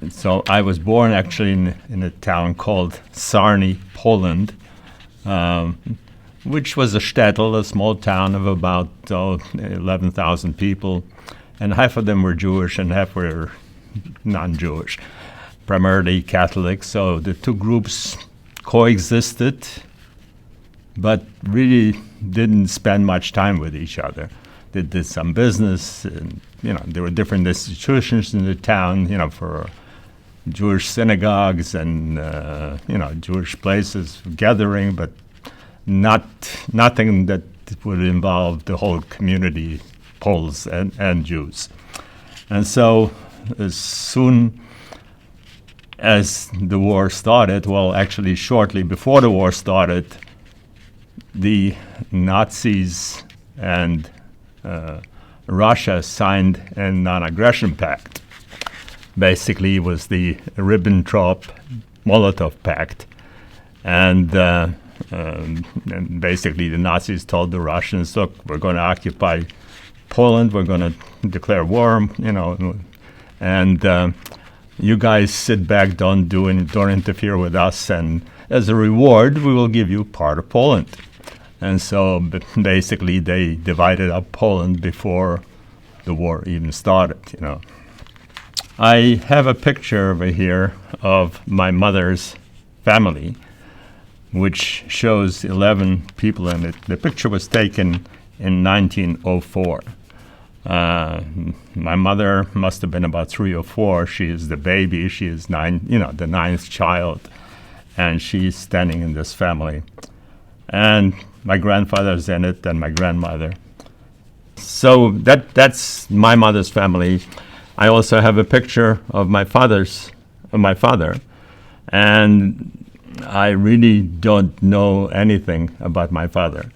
So I was born actually in a town called Sarny, Poland, which was a shtetl, a small town of about 11,000 people, and half of them were Jewish and half were non-Jewish, primarily Catholic. So the two groups coexisted, but really didn't spend much time with each other. They did some business, and there were different institutions in the town, for Jewish synagogues and Jewish places for gathering, but nothing that would involve the whole community, Poles and Jews. And so as soon as the war started, well, actually shortly before the war started, the Nazis and Russia signed a non-aggression pact. Basically, it was the Ribbentrop-Molotov Pact, and basically the Nazis told the Russians, "Look, we're going to occupy Poland. We're going to declare war, and you guys sit back, don't interfere with us, and as a reward, we will give you part of Poland." And so basically, they divided up Poland before the war even started. I have a picture over here of my mother's family, which shows 11 people in it. The picture was taken in 1904. My mother must have been about 3 or 4. She is the baby. She is the 9th child, and she's standing in this family. And my grandfather's in it, and my grandmother. So that's my mother's family. I also have a picture of my father, and I really don't know anything about my father.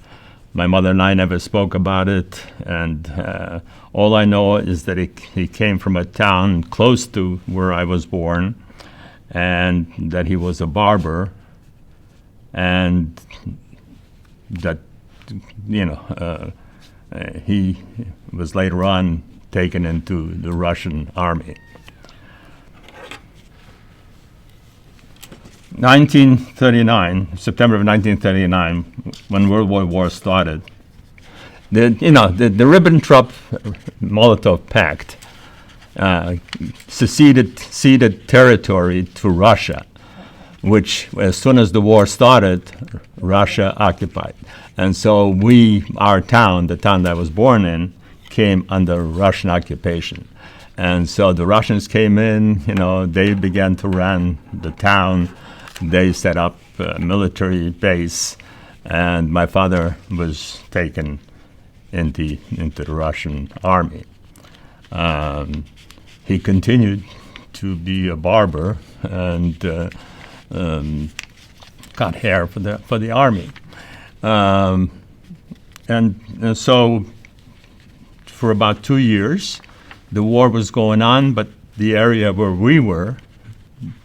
My mother and I never spoke about it, and all I know is that he came from a town close to where I was born, and that he was a barber, and that he was later on taken into the Russian army. 1939, September of 1939, when World War I started, the Ribbentrop-Molotov Pact ceded territory to Russia, which, as soon as the war started, Russia occupied. And so our town, the town that I was born in, came under Russian occupation. And so the Russians came in, they began to run the town. They set up a military base, and my father was taken into the Russian army. He continued to be a barber and cut hair for the army. And so for about 2 years, the war was going on, but the area where we were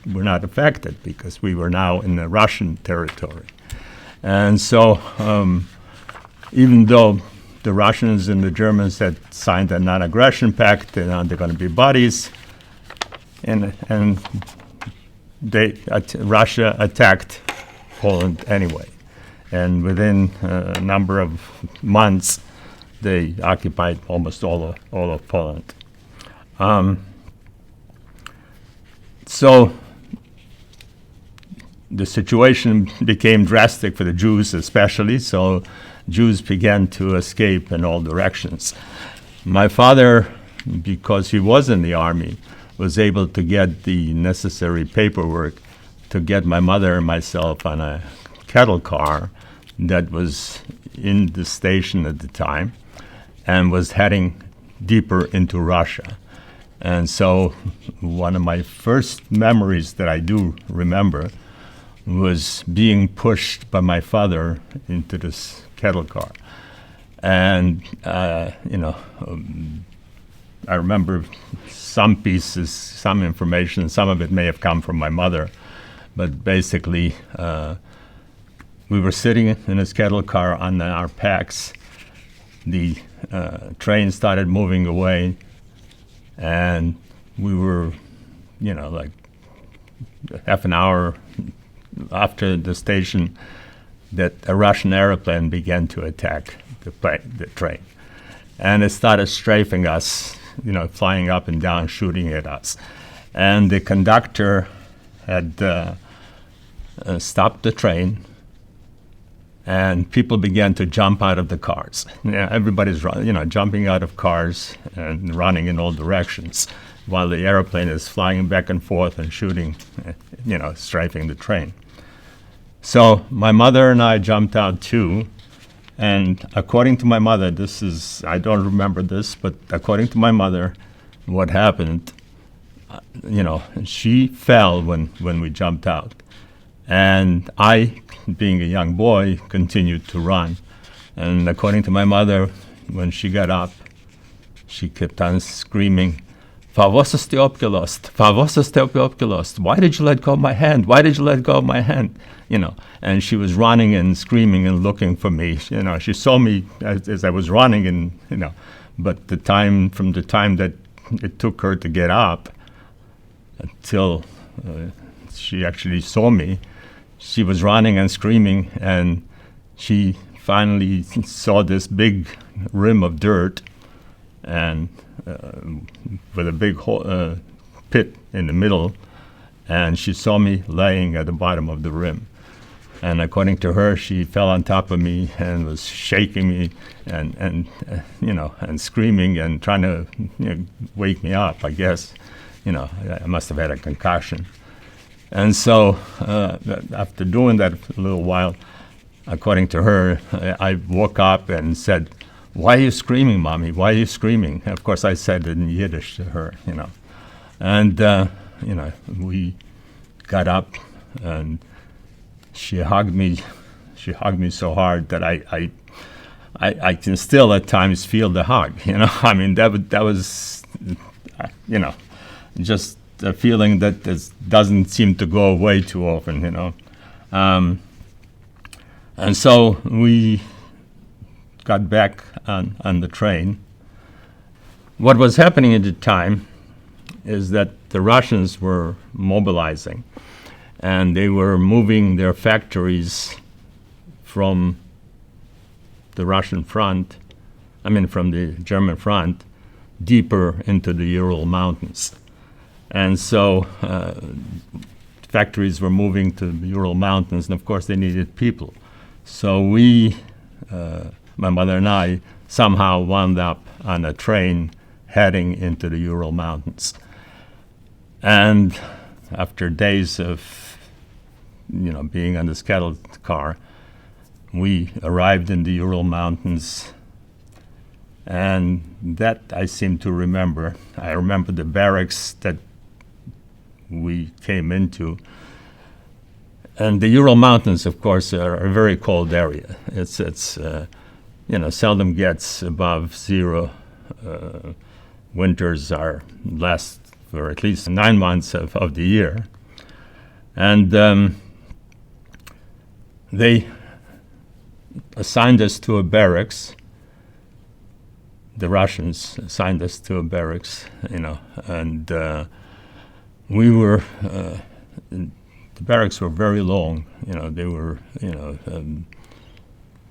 not affected because we were now in the Russian territory. And so even though the Russians and the Germans had signed a non-aggression pact, and they're going to be buddies, and Russia attacked Poland anyway. And within a number of months, they occupied almost all of Poland. So the situation became drastic for the Jews especially, so Jews began to escape in all directions. My father, because he was in the army, was able to get the necessary paperwork to get my mother and myself on a cattle car that was in the station at the time and was heading deeper into Russia. And so one of my first memories that I do remember was being pushed by my father into this cattle car. And, I remember some pieces, some information, some of it may have come from my mother, but basically we were sitting in this cattle car on our packs. The train started moving away, and we were, like half an hour after the station, that a Russian airplane began to attack the train. And it started strafing us, flying up and down, shooting at us. And the conductor had stopped the train, and people began to jump out of the cars. Everybody's jumping out of cars and running in all directions while the airplane is flying back and forth and shooting, strafing the train. So my mother and I jumped out too, and according to my mother, I don't remember this, but according to my mother, what happened, she fell when we jumped out. And I, being a young boy, continued to run. And according to my mother, when she got up, she kept on screaming, "Was hast du abgelost? Was hast du abgelost? Why did you let go of my hand? Why did you let go of my hand?" And she was running and screaming and looking for me. She saw me as I was running, and but from the time that it took her to get up until she actually saw me, she was running and screaming, and she finally saw this big rim of dirt, and with a big pit in the middle, and she saw me laying at the bottom of the rim. And according to her, she fell on top of me and was shaking me and screaming and trying to wake me up, I guess. I must have had a concussion. And so after doing that for a little while, according to her, I woke up and said, "Why are you screaming, Mommy? Why are you screaming?" And of course, I said it in Yiddish to her, And, we got up, and she hugged me. She hugged me so hard that I can still at times feel the hug. I mean, that was just a feeling that doesn't seem to go away too often. And so we got back on the train. What was happening at the time is that the Russians were mobilizing, and they were moving their factories from the Russian front, from the German front, deeper into the Ural Mountains. And so factories were moving to the Ural Mountains, and of course they needed people. So we, my mother and I, somehow wound up on a train heading into the Ural Mountains. And after days of, being on this cattle car, we arrived in the Ural Mountains, and that I seem to remember. I remember the barracks that we came into. And the Ural Mountains, of course, are a very cold area. It's seldom gets above zero. Winters last for at least 9 months of the year. And they assigned us to a barracks. The Russians assigned us to a barracks, and we were, the barracks were very long. They were,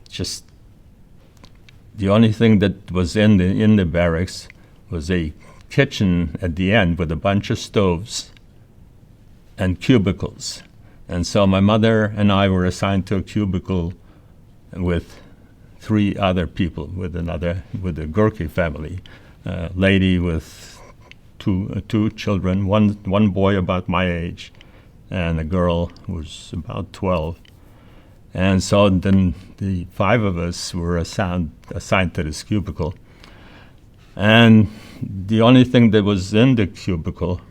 just the only thing that was in the barracks was a kitchen at the end with a bunch of stoves and cubicles. And so my mother and I were assigned to a cubicle with 3 other people, with the Gorky family, lady with two children, one boy about my age, and a girl who was about 12. And so then the 5 of us were assigned to this cubicle. And the only thing that was in the cubicle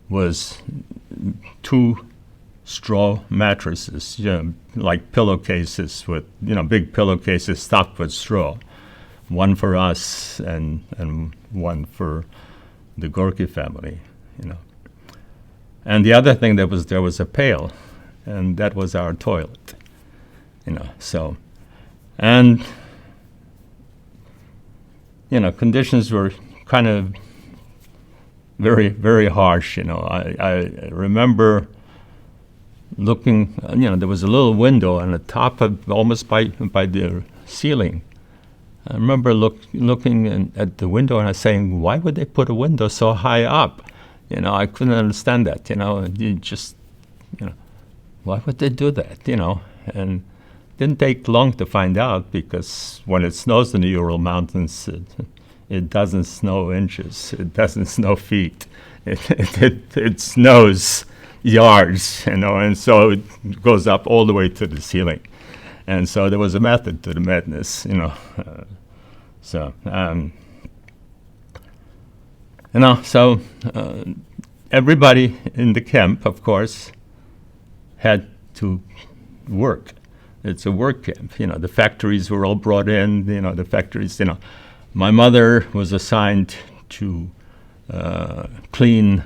was 2 straw mattresses, like pillowcases with, big pillowcases stuffed with straw. One for us and one for the Gorky family, And the other thing there was a pail, and that was our toilet, so. And, conditions were kind of very, very harsh. I remember looking, there was a little window on the top of, almost by the ceiling. I remember looking at the window and I was saying, why would they put a window so high up? I couldn't understand that, you just, why would they do that, And didn't take long to find out, because when it snows in the Ural Mountains, it doesn't snow inches, it doesn't snow feet. It snows yards, and so it goes up all the way to the ceiling. And so there was a method to the madness, So everybody in the camp, of course, had to work. It's a work camp. The factories were all brought in. The factories. My mother was assigned to clean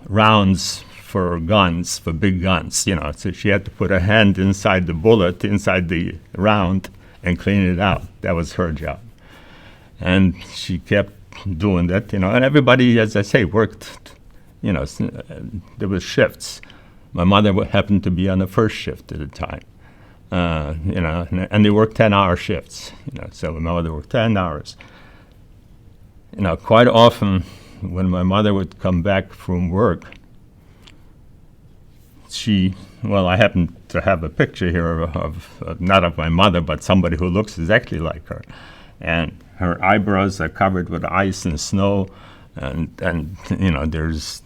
rounds for guns, for big guns, so she had to put her hand inside the bullet, inside the round, and clean it out. That was her job. And she kept doing that, and everybody, as I say, worked, there was shifts. My mother happened to be on the first shift at the time, and they worked 10-hour shifts, so my mother worked 10 hours. Quite often when my mother would come back from work, I happen to have a picture here of not of my mother, but somebody who looks exactly like her. And her eyebrows are covered with ice and snow, and there's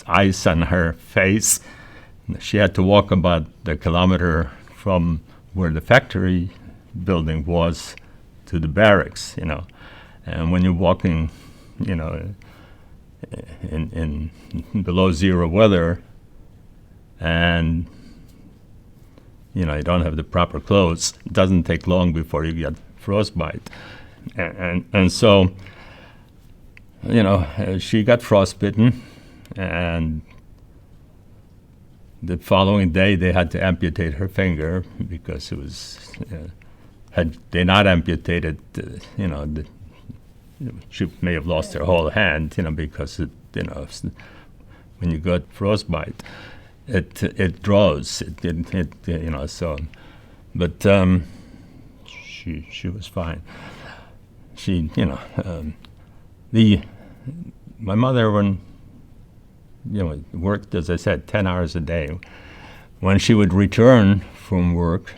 ice on her face. She had to walk about a kilometer from where the factory building was to the barracks, And when you're walking, in below zero weather, and you don't have the proper clothes, it doesn't take long before you get frostbite, and so she got frostbitten, and the following day they had to amputate her finger, because it was had they not amputated, she may have lost her whole hand, because when you got frostbite, it draws, so, but she was fine. She, my mother, when worked, as I said, 10 hours a day. When she would return from work,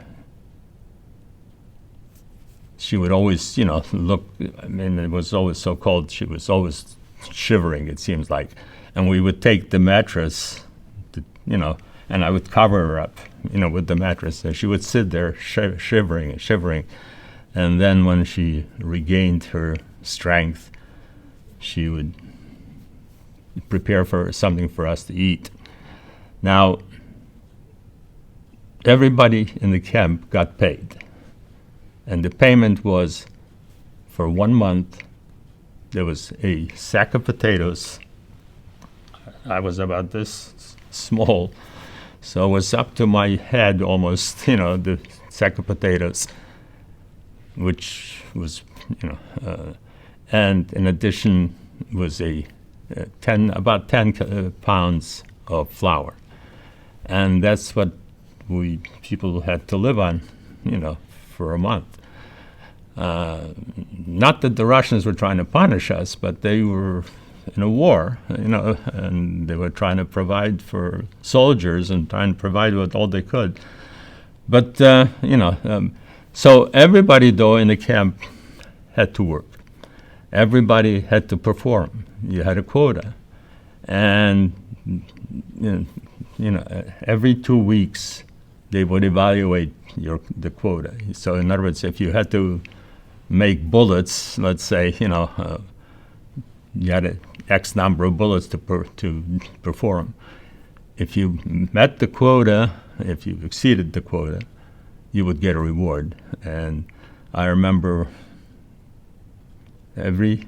she would always, look. It was always so cold. She was always shivering, it seems like, and we would take the mattress, and I would cover her up, with the mattress. And she would sit there shivering, and then when she regained her strength, she would prepare for something for us to eat. Now, everybody in the camp got paid, and the payment was for 1 month. There was a sack of potatoes. I was about this small, so it was up to my head almost, the sack of potatoes, which was, and in addition was about 10 pounds of flour. And that's what people had to live on, for a month. Not that the Russians were trying to punish us, but they were in a war, and they were trying to provide for soldiers and trying to provide with all they could. But, so everybody, though, in the camp had to work. Everybody had to perform. You had a quota. And, every 2 weeks, they would evaluate the quota. So in other words, if you had to make bullets, let's say, you had X number of bullets to perform. If you met the quota, if you exceeded the quota, you would get a reward. And I remember every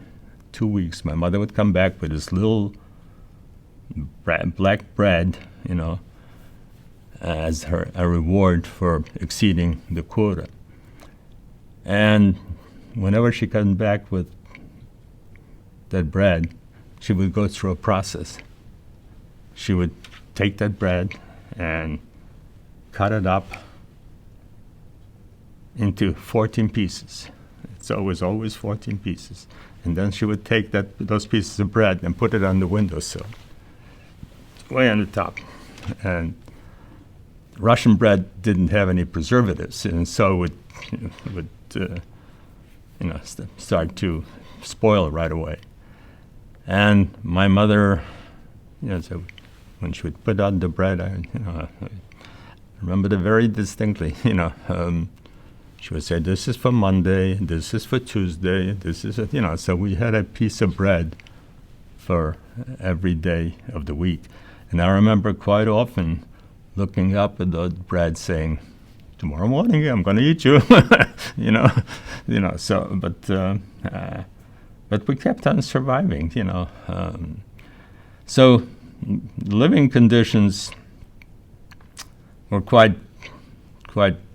2 weeks, my mother would come back with this little black bread, as a reward for exceeding the quota. And whenever she came back with that bread, she would go through a process. She would take that bread and cut it up into 14 pieces. So it was always 14 pieces. And then she would take those pieces of bread and put it on the windowsill, way on the top. And Russian bread didn't have any preservatives, and so it would start to spoil right away. And my mother, so when she would put on the bread, I remember it very distinctly. She would say, "This is for Monday, this is for Tuesday, this is," so we had a piece of bread for every day of the week. And I remember quite often looking up at the bread saying, "Tomorrow morning I'm going to eat you," So, but we kept on surviving, So living conditions were quite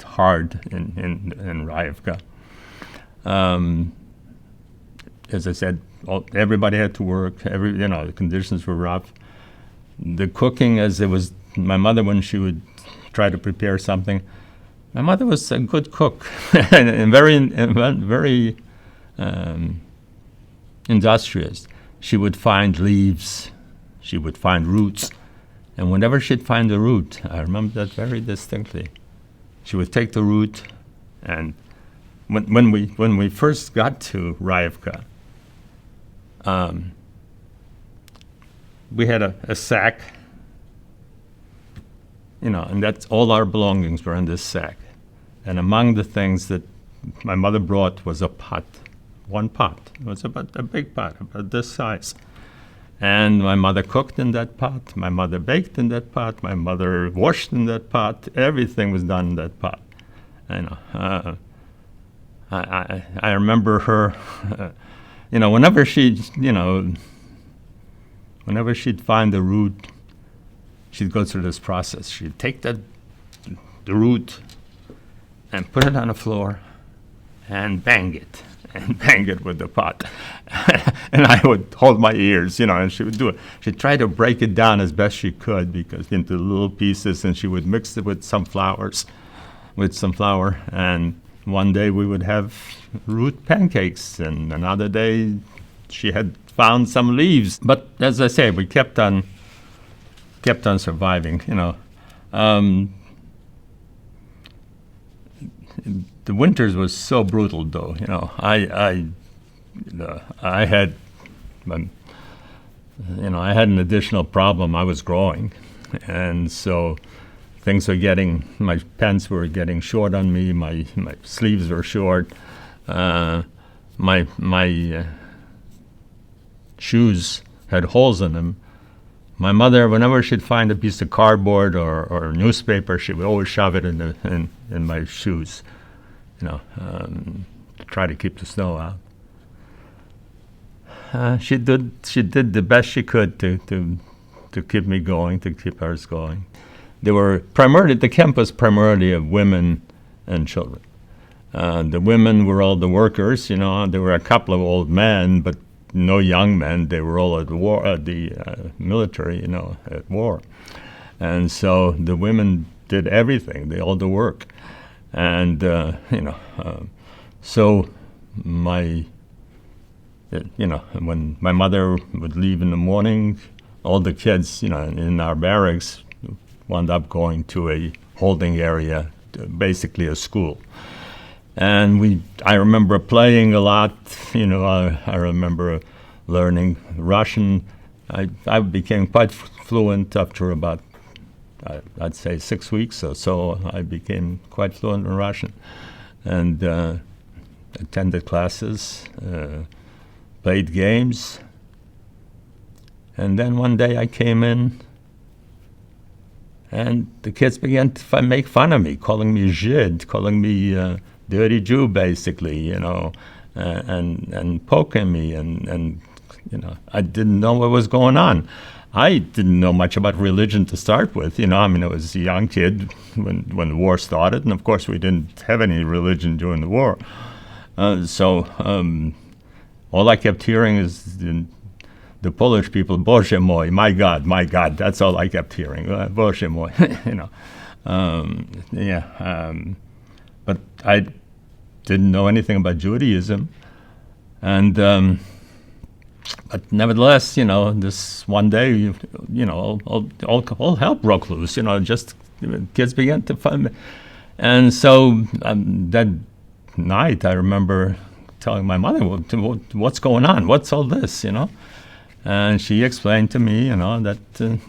hard in Rayivka. As I said, everybody had to work. The conditions were rough. The cooking, as it was, my mother, when she would try to prepare something, my mother was a good cook and very industrious. She would find leaves, she would find roots, and whenever she'd find a root, I remember that very distinctly, she would take the root, and when we first got to Rayivka, we had a sack, and that's all our belongings were in this sack. And among the things that my mother brought was a pot, one pot. It was about a big pot, about this size. And my mother cooked in that pot. My mother baked in that pot. My mother washed in that pot. Everything was done in that pot. I remember her, whenever she'd find the root, she'd go through this process. She'd take the root and put it on the floor and bang it with the pot. And I would hold my ears, and she would do it. She'd try to break it down as best she could into little pieces, and she would mix it with some flour. And one day we would have root pancakes, and another day she had found some leaves. But as I say, we kept on surviving, The winters was so brutal, though. I had an additional problem. I was growing, and so things were my pants were getting short on me. My sleeves were short. My shoes had holes in them. My mother, whenever she'd find a piece of cardboard or newspaper, she would always shove it in my shoes, to try to keep the snow out. She did the best she could to keep me going, to keep ours going. The camp was primarily of women and children. The women were all the workers, there were a couple of old men, but no young men. They were all at war, the military, at war. And so the women did everything, all the work. And, so when my mother would leave in the morning, all the kids, in our barracks wound up going to a holding area, basically a school. And I remember playing a lot, I remember learning Russian. I became quite fluent after about, I'd say 6 weeks or so. I became quite fluent in Russian and attended classes, played games. And then one day I came in, and the kids began to make fun of me, calling me Žid, calling me dirty Jew, basically, and poking me, and I didn't know what was going on. I didn't know much about religion to start with, I was a young kid when the war started, and of course we didn't have any religion during the war. So all I kept hearing is the Polish people, Boże mój, my God, my God. That's all I kept hearing, Boże mój, you know. But I didn't know anything about Judaism. And but nevertheless, you know, this one day, you know, all hell broke loose. You know, just kids began to find me. And so that night, I remember telling my mother, "What's going on? What's all this?" You know, and she explained to me, you know, that a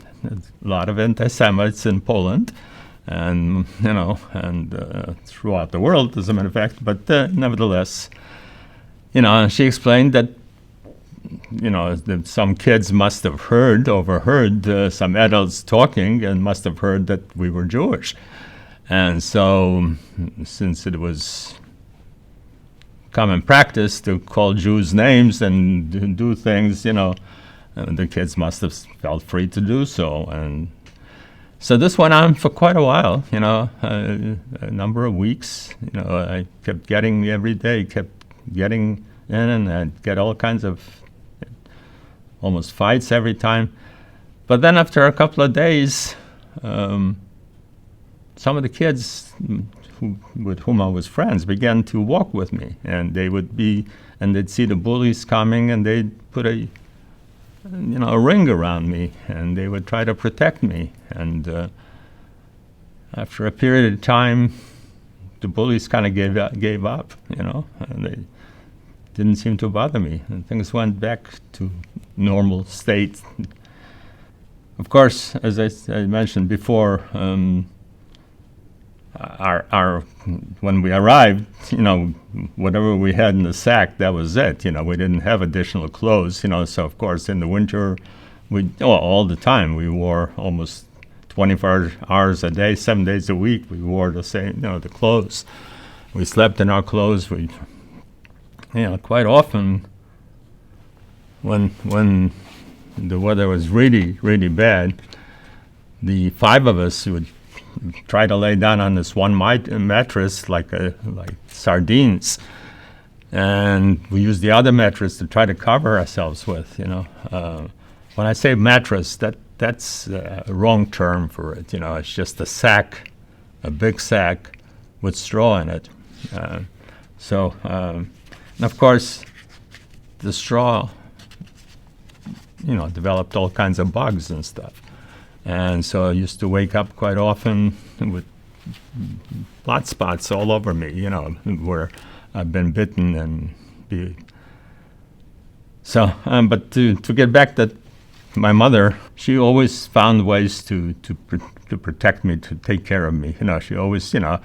lot of anti-Semites in Poland, and you know, and throughout the world, as a matter of fact. But nevertheless, you know, she explained that, you know, that some kids must have overheard some adults talking and must have heard that we were Jewish. And so, since it was common practice to call Jews names and do things, you know, the kids must have felt free to do so. And so this went on for quite a while, you know, a number of weeks. You know, I kept getting every day, kept getting in, and I'd get all kinds of almost fights every time. But then after a couple of days, some of the kids with whom I was friends began to walk with me, and they'd see the bullies coming, and they'd put a ring around me, and they would try to protect me. And after a period of time, the bullies kind of gave up, you know, and they didn't seem to bother me, and things went back to normal state. Of course, as I mentioned before, when we arrived, you know, whatever we had in the sack, that was it. You know, we didn't have additional clothes, you know, so of course in the winter, all the time, we wore almost 24 hours a day, 7 days a week, we wore the same, you know, the clothes. We slept in our clothes. You know, quite often when the weather was really, really bad, the five of us would try to lay down on this one mattress like sardines, and we used the other mattress to try to cover ourselves with, you know. When I say mattress, that's a wrong term for it, you know. It's just a sack, a big sack with straw in it. And of course, the straw, you know, developed all kinds of bugs and stuff. And so I used to wake up quite often with blood spots all over me, you know, where I've been bitten but to get back to my mother, she always found ways to protect me, to take care of me. You know, she always, you know,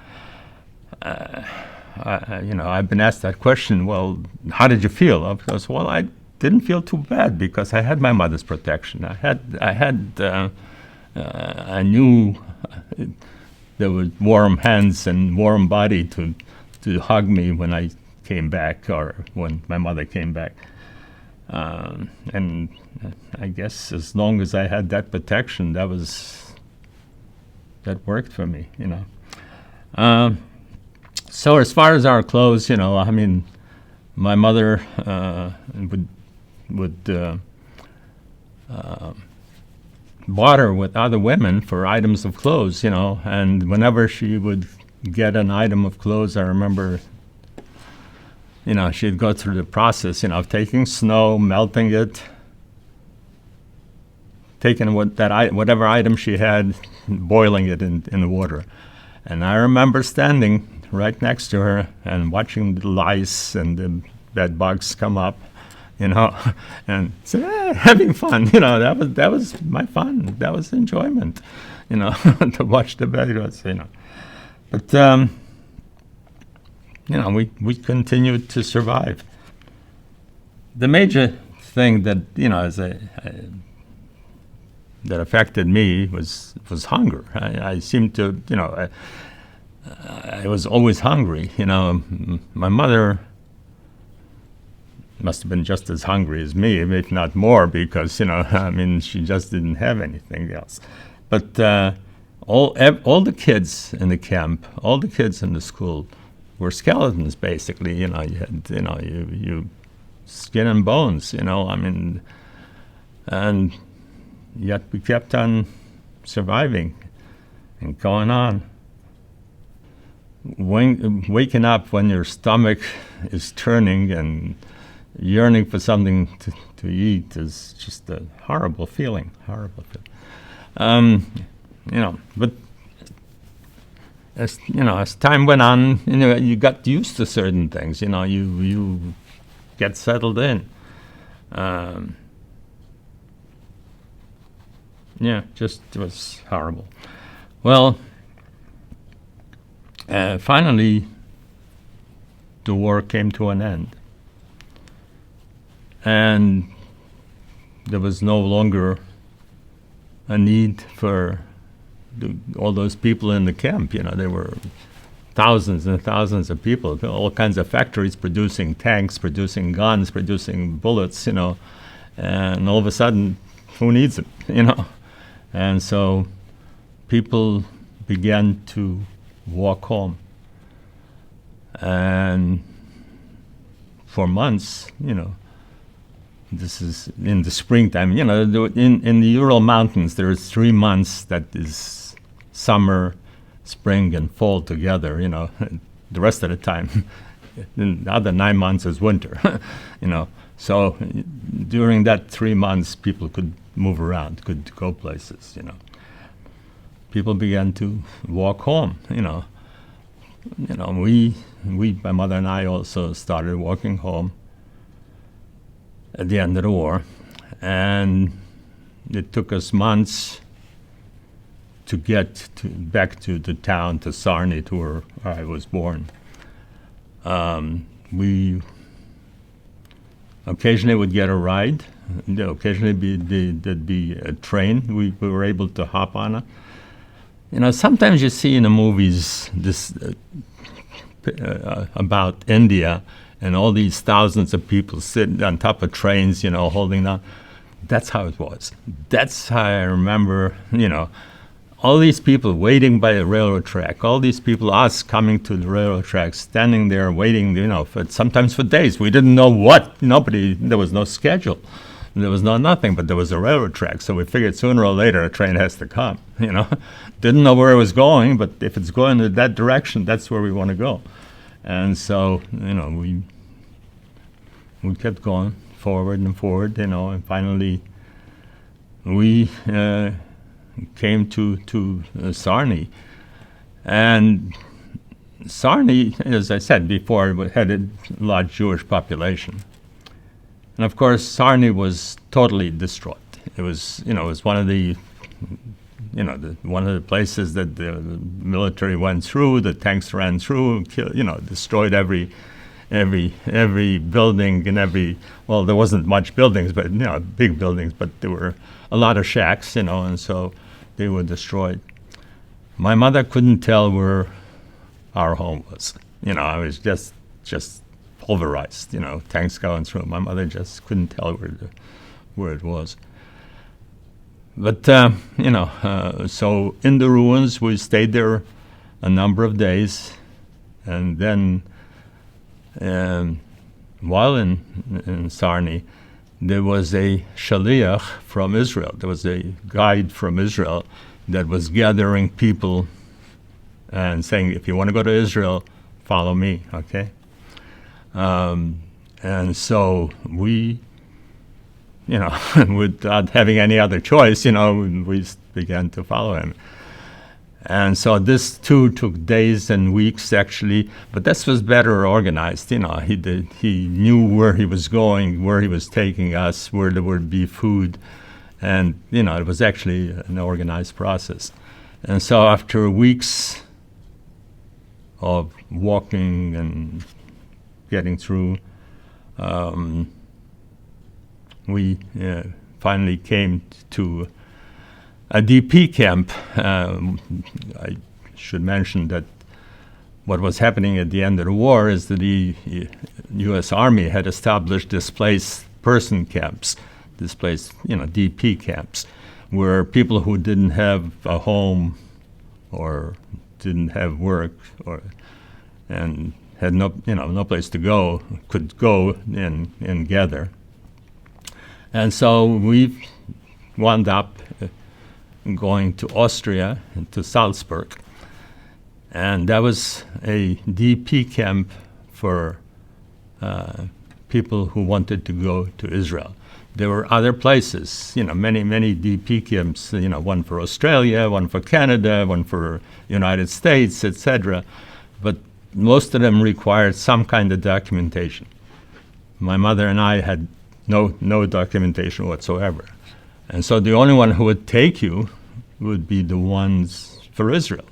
I've been asked that question, well, how did you feel? Because, well, I didn't feel too bad because I had my mother's protection. I knew there were warm hands and warm body to hug me when I came back, or when my mother came back. And I guess as long as I had that protection, that worked for me, you know. So as far as our clothes, you know, I mean, my mother would barter with other women for items of clothes, you know, and whenever she would get an item of clothes, I remember, you know, she'd go through the process, you know, of taking snow, melting it, taking whatever item she had, boiling it in the water. And I remember standing right next to her and watching the lice and the bed bugs come up, you know, and having fun, you know. That was my fun. That was enjoyment, you know, to watch the bed bugs, you know. But you know, we continued to survive. The major thing that, you know, that affected me was hunger. I seemed to, you know, I was always hungry, you know. My mother must have been just as hungry as me, if not more, because, you know, I mean, she just didn't have anything else. But all the kids in the camp, all the kids in the school were skeletons, basically. You know, you skin and bones, I mean, and yet we kept on surviving and going on. Waking up when your stomach is turning and yearning for something to eat is just a horrible feeling, but as time went on, you got used to certain things, you get settled in. Just it was horrible. Well, finally, the war came to an end. And there was no longer a need for all those people in the camp. There were thousands and thousands of people, all kinds of factories producing tanks, producing guns, producing bullets, and all of a sudden, who needs it, And so people began to walk home. And for months, this is in the springtime, in the Ural Mountains, there are 3 months that is summer, spring, and fall together, the rest of the time. The other 9 months is winter, So during that 3 months, people could move around, could go places, People began to walk home, my mother and I also started walking home at the end of the war, and it took us months to get back to the town, to Sarny, to where I was born. We occasionally would get a ride. Occasionally there'd be a train we were able to hop on. Sometimes you see in the movies this about India, and all these thousands of people sitting on top of trains, holding on. That's how it was. That's how I remember, all these people waiting by the railroad track, all these people, us coming to the railroad track, standing there waiting, sometimes for days. We didn't know what. There was no schedule. There was nothing, but there was a railroad track. So we figured sooner or later a train has to come, Didn't know where it was going, but if it's going in that direction, that's where we want to go. And so, we kept going forward and forward, and finally we came to Sarny. And Sarny, as I said before, had a large Jewish population. And of course, Sarny was totally destroyed. It was, it was one of the places that the military went through, the tanks ran through, destroyed every building and well, there wasn't much buildings, but, big buildings, but there were a lot of shacks, and so they were destroyed. My mother couldn't tell where our home was. It was just pulverized, tanks going through. My mother just couldn't tell where it was. But, so in the ruins, we stayed there a number of days. And then while in Sarny, there was a shaliach from Israel. There was a guide from Israel that was gathering people and saying, if you want to go to Israel, follow me, okay? And so we, without having any other choice, we began to follow him. And so this too took days and weeks, actually, but this was better organized. He knew where he was going, where he was taking us, where there would be food, and it was actually an organized process. And so after weeks of walking and getting through, we finally came to a DP camp. I should mention that what was happening at the end of the war is that the U.S. Army had established displaced person camps, DP camps, where people who didn't have a home or didn't have work and had no place to go, could go and gather. And so we wound up going to Austria, to Salzburg. And that was a DP camp for people who wanted to go to Israel. There were other places, many DP camps, one for Australia, one for Canada, one for United States, etc. But most of them required some kind of documentation. My mother and I had no documentation whatsoever. And so the only one who would take you would be the ones for Israel.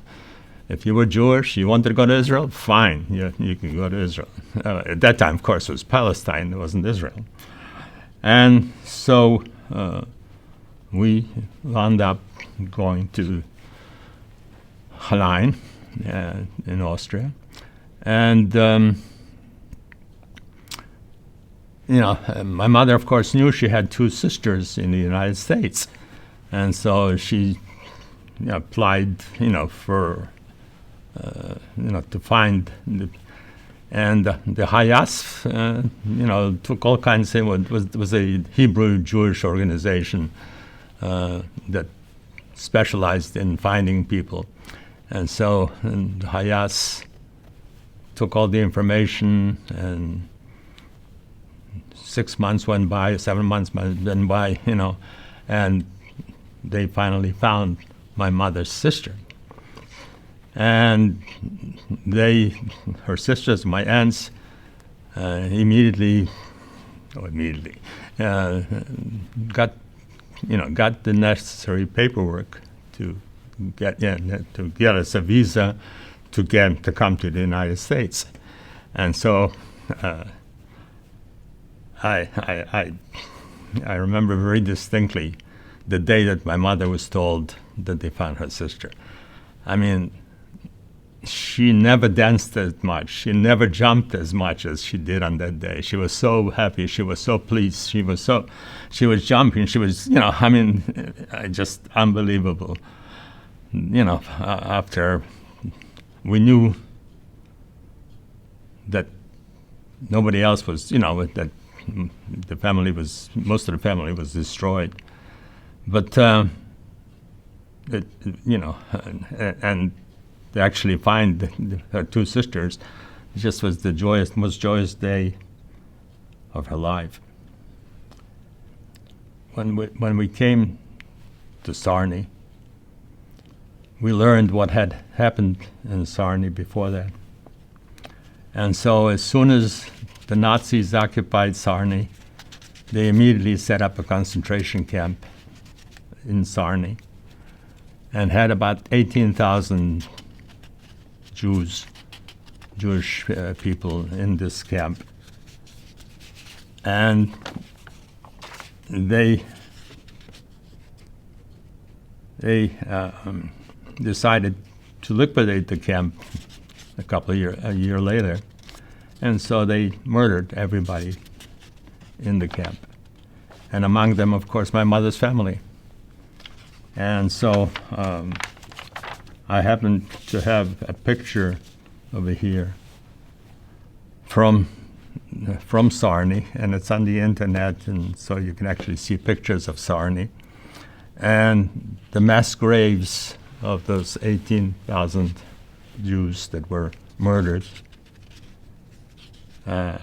If you were Jewish, you wanted to go to Israel, fine, you can go to Israel. At that time, of course, it was Palestine, it wasn't Israel. And so we wound up going to Hallein in Austria. And, my mother, of course, knew she had two sisters in the United States. And so she applied, for, to find the Hayas, took all kinds of, it was a Hebrew Jewish organization that specialized in finding people. And so the Hayas took all the information, and 6 months went by, 7 months went by, and they finally found my mother's sister. And her sisters, my aunts, immediately got the necessary paperwork to get us a visa to come to the United States. And so I remember very distinctly the day that my mother was told that they found her sister. I mean, she never danced as much. She never jumped as much as she did on that day. She was so happy. She was so pleased. She was jumping. She was, just unbelievable. After we knew that nobody else was, that most of the family was destroyed. But, and to actually find her two sisters just was the most joyous day of her life. When we came to Sarny, we learned what had happened in Sarny before that. And so as soon as the Nazis occupied Sarny, they immediately set up a concentration camp in Sarny and had about 18,000 Jewish people in this camp. And they decided to liquidate the camp a year later. And so they murdered everybody in the camp. And among them, of course, my mother's family. And so I happen to have a picture over here from Sarny, and it's on the internet, and so you can actually see pictures of Sarny. And the mass graves of those 18,000 Jews that were murdered. And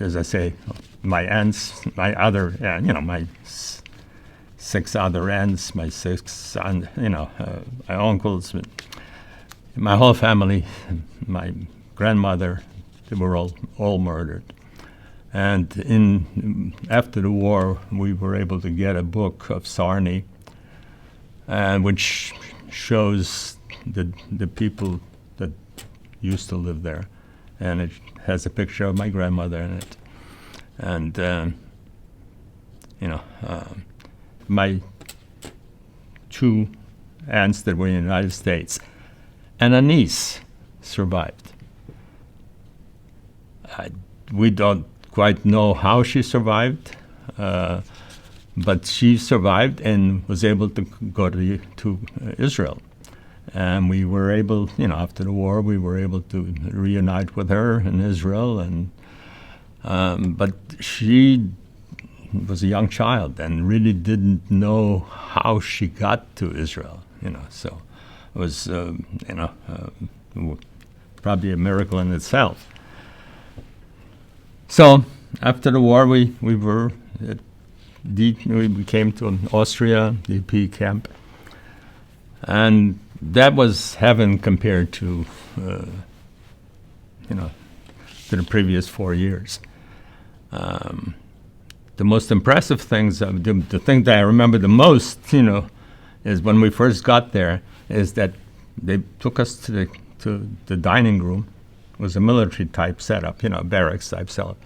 as I say, my aunts, my six other aunts, my my uncles, my whole family, my grandmother, they were all murdered. And after the war, we were able to get a book of Sarny, which shows the people that used to live there, and it has a picture of my grandmother in it. And my two aunts that were in the United States, and a niece survived. We don't quite know how she survived, but she survived and was able to go to Israel. And we were able, after the war, we were able to reunite with her in Israel. And but she was a young child and really didn't know how she got to Israel. So it was, probably a miracle in itself. So after the war, we came to Austria, DP camp, and that was heaven compared to, to the previous 4 years. The most impressive things, the thing that I remember the most, is when we first got there, is that they took us to the dining room. It was a military type setup, barracks type setup.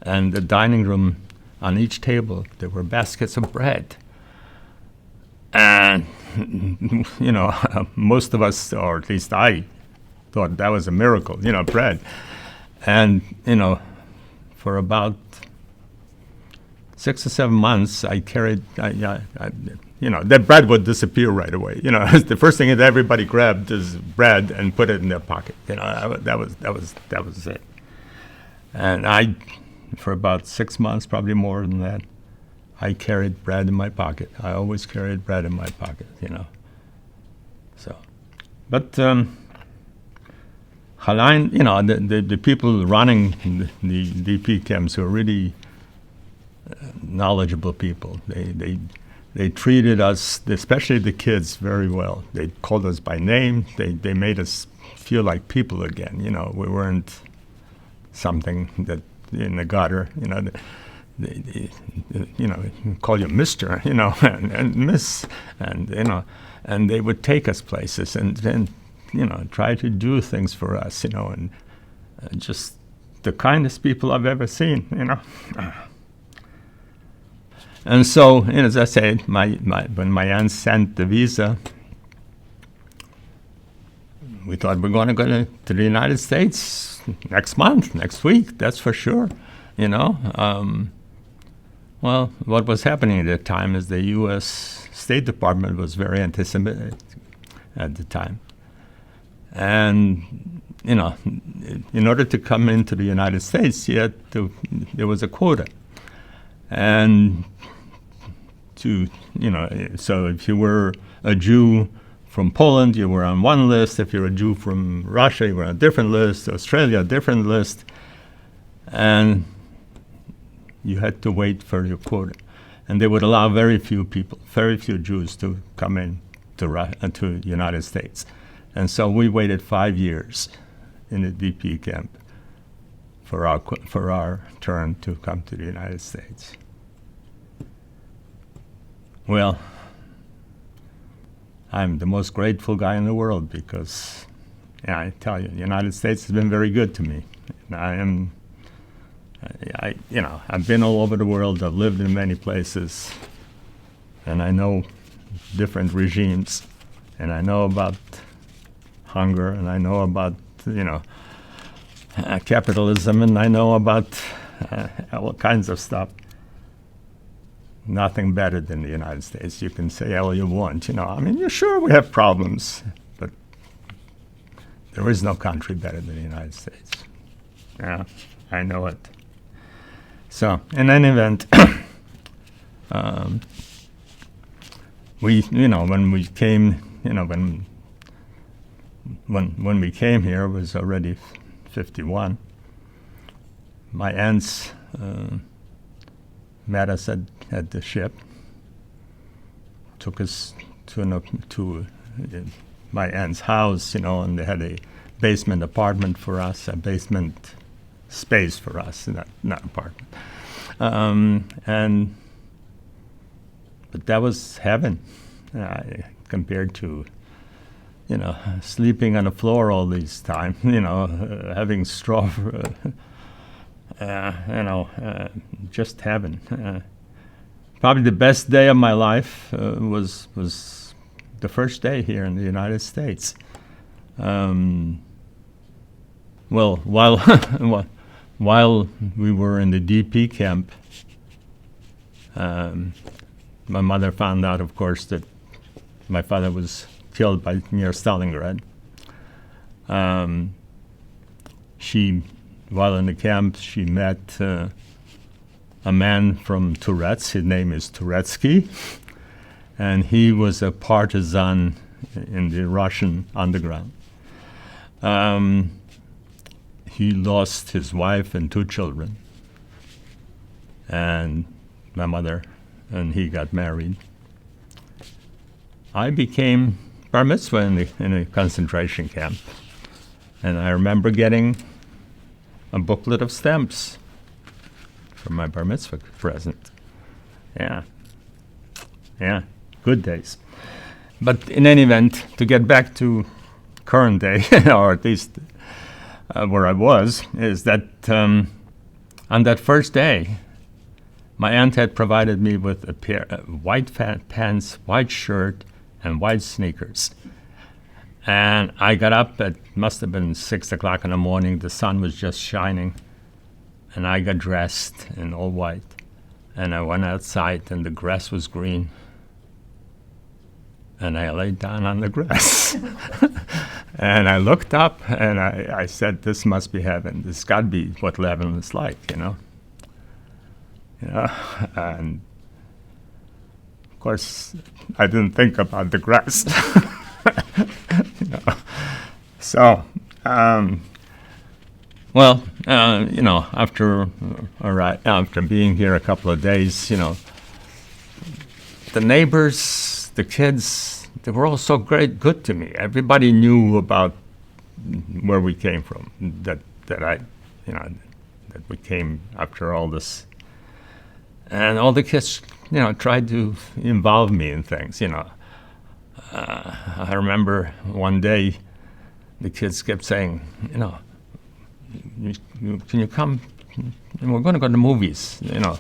And the dining room, on each table, there were baskets of bread. And, most of us, or at least I, thought that was a miracle, bread. And, for about 6 or 7 months, I carried, that bread would disappear right away. The first thing that everybody grabbed is bread and put it in their pocket. That was it. And for about 6 months, probably more than that, I carried bread in my pocket. I always carried bread in my pocket, So, but Halein, the people running the DP camps were really knowledgeable people. They treated us, especially the kids, very well. They called us by name. They made us feel like people again. We weren't something that in the gutter. They call you Mister, and Miss, and they would take us places and try to do things for us, and just the kindest people I've ever seen, And so, as I said, when my aunt sent the visa, we thought we're going to go to the United States next week, that's for sure, Well, what was happening at that time is the U.S. State Department was very anti-Semitic at the time. And, in order to come into the United States, there was a quota. And so if you were a Jew from Poland, you were on one list. If you're a Jew from Russia, you were on a different list. Australia, a different list. And you had to wait for your quota. And they would allow very few Jews to come in to the United States. And so we waited 5 years in the DP camp for our turn to come to the United States. Well, I'm the most grateful guy in the world because, I tell you, the United States has been very good to me. And I've been all over the world. I've lived in many places, and I know different regimes, and I know about hunger, and I know about capitalism, and I know about all kinds of stuff. Nothing better than the United States. You can say all you want, you're sure we have problems, but there is no country better than the United States. Yeah, I know it. So, in any event, when we came, when we came here, it was already 51. My aunts met us at the ship, took us to my aunt's house, and they had a basement apartment for us, a basement space for us, not apartment. But that was heaven compared to, sleeping on the floor all this time, having straw, just heaven. Probably the best day of my life was the first day here in the United States. Well, while we were in the DP camp, my mother found out, of course, that my father was killed near Stalingrad. While in the camp, she met a man from Tourette's. His name is Turetsky, and he was a partisan in the Russian underground. He lost his wife and 2 children, and my mother, and he got married. I became bar mitzvah in a concentration camp, and I remember getting a booklet of stamps for my bar mitzvah present. Yeah, good days. But in any event, to get back to current day, or at least where I was, is that on that first day, my aunt had provided me with a pair of white pants, white shirt, and white sneakers. And I got up must have been 6 o'clock in the morning. The sun was just shining. And I got dressed in all white. And I went outside, and the grass was green. And I laid down on the grass. And I looked up, and I said, this must be heaven. This got to be what heaven is like, you know. And of course, I didn't think about the grass. You know. So, you know, after being here a couple of days, you know, the neighbors, the kids, they were all so good to me. Everybody knew about where we came from, that we came after all this. And all the kids, you know, tried to involve me in things, you know. I remember one day the kids kept saying, you know, can you come? And we're going to go to the movies, you know.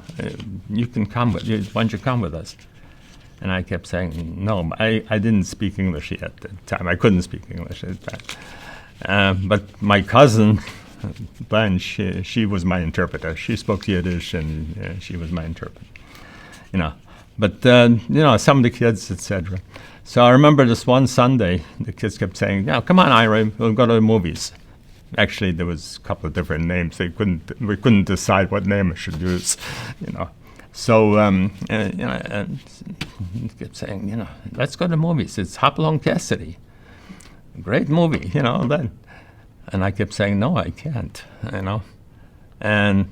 You can come, why don't you come with us? And I kept saying, no, I didn't speak English yet at the time. I couldn't speak English at the time. But my cousin, Blanche, she was my interpreter. She spoke Yiddish, and she was my interpreter, you know. But, you know, some of the kids, etc. So I remember this one Sunday, the kids kept saying, "Yeah, come on, Ira, we'll go to the movies." Actually, there was a couple of different names. We couldn't decide what name I should use, you know. So, you know, and he kept saying, you know, let's go to the movies. It's Hopalong Cassidy. Great movie, you know. And I kept saying, no, I can't, you know. And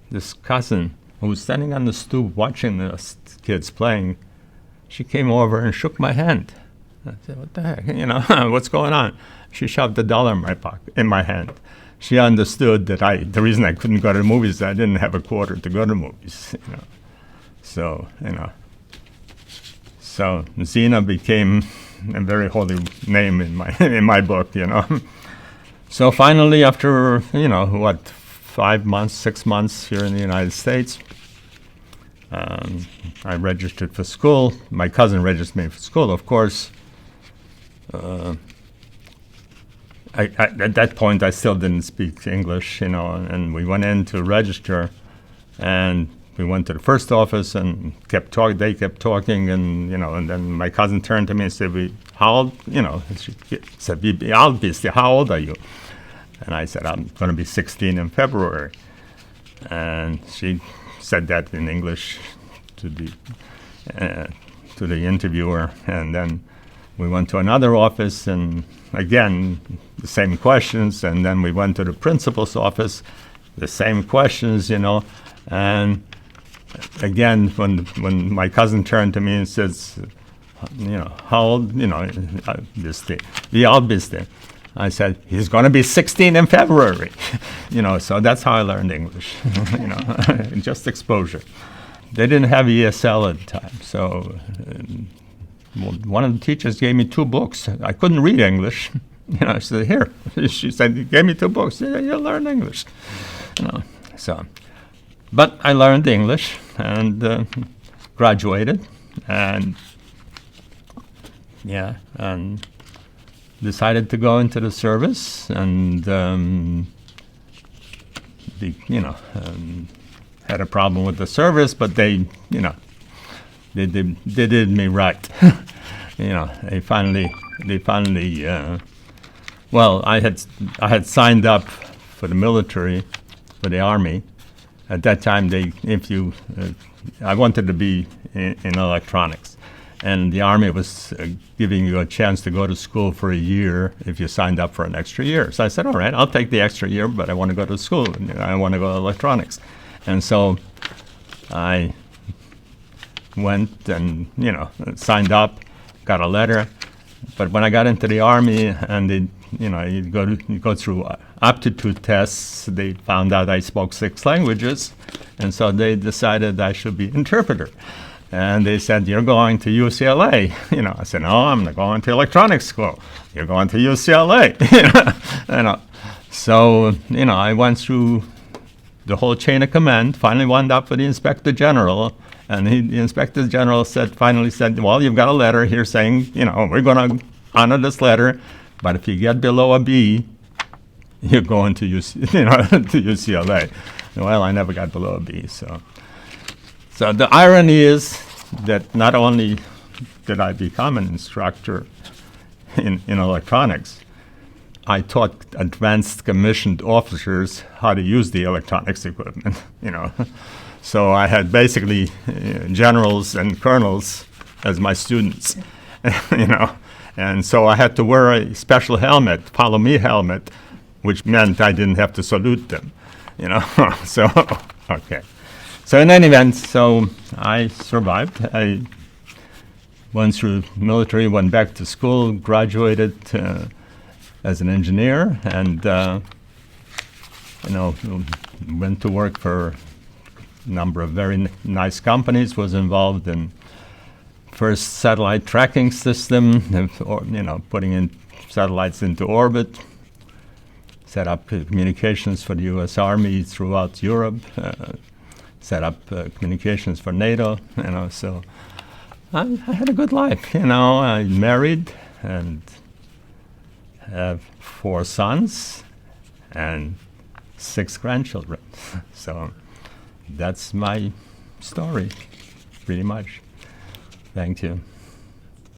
this cousin who was standing on the stoop watching the kids playing, she came over and shook my hand. I said, what the heck, you know, what's going on? She shoved $1 in my hand. She understood that the reason I couldn't go to the movies is I didn't have a quarter to go to the movies, you know. So, you know. So Zena became a very holy name in my book, you know. So finally, after, you know, 5 months, 6 months here in the United States, I registered for school. My cousin registered me for school, of course. At that point, I still didn't speak English, you know, and we went in to register, and we went to the first office and they kept talking, and, you know, and then my cousin turned to me and said, how old, you know, she said, how old are you? And I said, I'm going to be 16 in February. And she said that in English to the interviewer, and then we went to another office, and again, the same questions, and then we went to the principal's office, the same questions, you know, and again, when my cousin turned to me and says, you know, how old, you know, wie alt bist du? I said, he's going to be 16 in February, you know, so that's how I learned English, you know, just exposure. They didn't have ESL at the time, so one of the teachers gave me 2 books. I couldn't read English. You know, I said, here. She said, you gave me 2 books. Yeah, you'll learn English. You know, so. But I learned English and graduated, and yeah, and decided to go into the service, and had a problem with the service, but they, you know, they did me right. You know, they finally they finally, well, I had signed up for the military, for the Army. At that time, I wanted to be in electronics. And the Army was giving you a chance to go to school for a year if you signed up for an extra year. So I said, all right, I'll take the extra year, but I want to go to school. I want to go to electronics. And so I went and, signed up, got a letter. But when I got into the Army and you go through aptitude tests, they found out I spoke 6 languages. And so they decided I should be interpreter. And they said, you're going to UCLA. I said, no, I'm not going to electronics school. You're going to UCLA. So, I went through the whole chain of command, finally wound up with the Inspector General. And the Inspector General finally said, well, you've got a letter here saying, we're going to honor this letter, but if you get below a B, you're going to UCLA. Well, I never got below a B, So the irony is that not only did I become an instructor in electronics, I taught advanced commissioned officers how to use the electronics equipment, So I had basically generals and colonels as my students, And so I had to wear a special helmet, follow me helmet, which meant I didn't have to salute them, So, okay. So in any event, I survived. I went through military, went back to school, graduated as an engineer, and went to work for a number of very nice companies. Was involved in first satellite tracking system, putting in satellites into orbit. Set up communications for the U.S. Army throughout Europe. Set up communications for NATO, so I had a good life, I married and have 4 sons and 6 grandchildren. So that's my story, pretty much. Thank you.